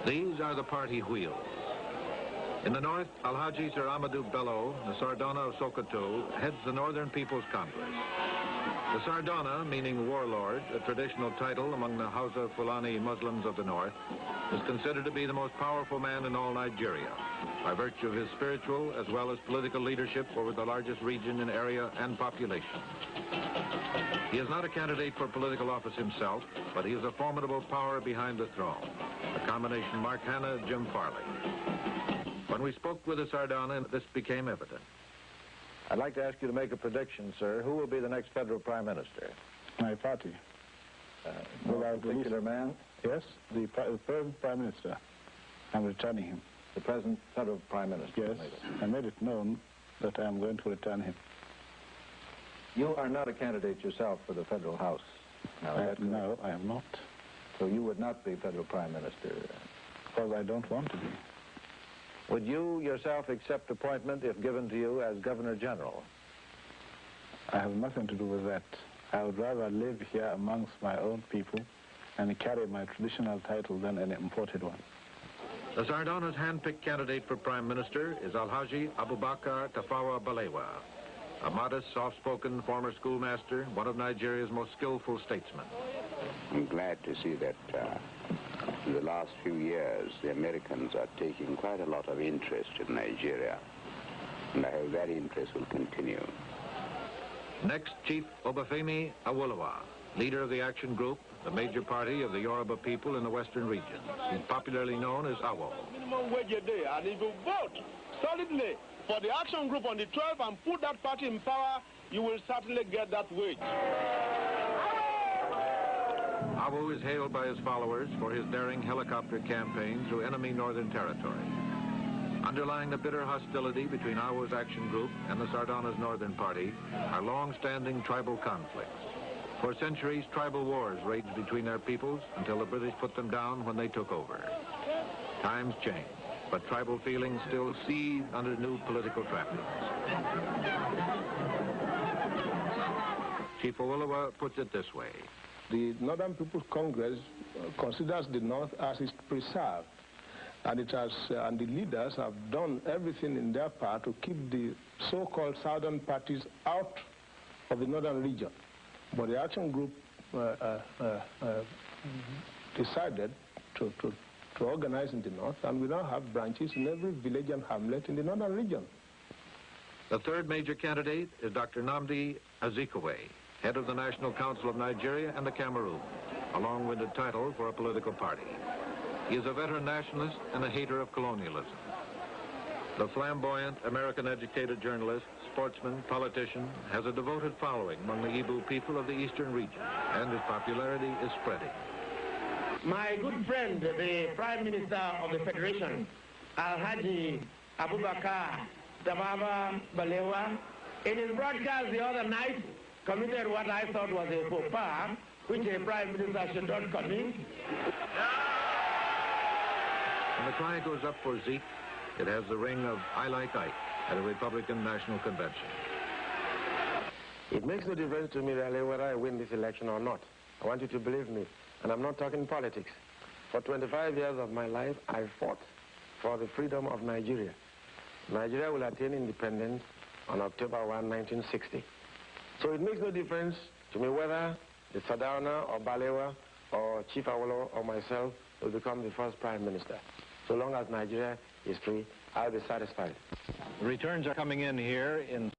These are the party wheels. In the north, Alhaji Sir Ahmadu Bello, the Sardauna of Sokoto, heads the Northern People's Congress. The Sardauna, meaning warlord, a traditional title among the Hausa Fulani Muslims of the north, is considered to be the most powerful man in all Nigeria, by virtue of his spiritual as well as political leadership over the largest region in area and population. He is not a candidate for political office himself, but he is a formidable power behind the throne, a combination Mark Hanna, Jim Farley. When we spoke with the Sardauna, this became evident. I'd like to ask you to make a prediction, sir. Who will be the next federal prime minister? My party. No particular man? Yes, the present prime minister. I'm returning him. The present federal prime minister? Yes, I made it known that I am going to return him. You are not a candidate yourself for the federal house. No, I am not. So you would not be federal prime minister? Because I don't want to be. Would you yourself accept appointment if given to you as Governor General? I have nothing to do with that. I would rather live here amongst my own people and carry my traditional title than an imported one. The Sardauna's hand-picked candidate for Prime Minister is Alhaji Abubakar Tafawa Balewa, a modest, soft-spoken former schoolmaster, one of Nigeria's most skillful statesmen. I'm glad to see that in the last few years, the Americans are taking quite a lot of interest in Nigeria, and I hope that interest will continue. Next, Chief Obafemi Awolowo, leader of the Action Group, the major party of the Yoruba people in the western region. He's popularly known as Awo. Minimum wage a day, and if you vote solidly for the Action Group on the 12th and put that party in power, you will certainly get that wage. Awo is hailed by his followers for his daring helicopter campaign through enemy northern territory. Underlying the bitter hostility between Awo's Action Group and the Sardauna's Northern Party are long-standing tribal conflicts. For centuries, tribal wars raged between their peoples until the British put them down when they took over. Times change, but tribal feelings still seethe under new political trappings. Chief Awolowo puts it this way. The Northern People's Congress considers the North as its preserve, and and the leaders have done everything in their part to keep the so-called Southern parties out of the Northern region. But the Action Group decided to organize in the North, and we now have branches in every village and hamlet in the Northern region. The third major candidate is Dr. Nnamdi Azikiwe, head of the National Council of Nigeria and the Cameroon, a long-winded title for a political party. He is a veteran nationalist and a hater of colonialism. The flamboyant, American-educated journalist, sportsman, politician, has a devoted following among the Igbo people of the eastern region, and his popularity is spreading. My good friend, the Prime Minister of the Federation, Alhaji Abubakar Tafawa Balewa, in his broadcast the other night, committed what I thought was a faux pas, which a Prime Minister should not commit. When the cry goes up for Zeke, it has the ring of I like Ike at a Republican National Convention. It makes no difference to me really whether I win this election or not. I want you to believe me, and I'm not talking politics. For 25 years of my life, I fought for the freedom of Nigeria. Nigeria will attain independence on October 1, 1960. So it makes no difference to me whether the Sardauna or Balewa or Chief Awolowo or myself will become the first Prime Minister. So long as Nigeria is free, I'll be satisfied. The returns are coming in here in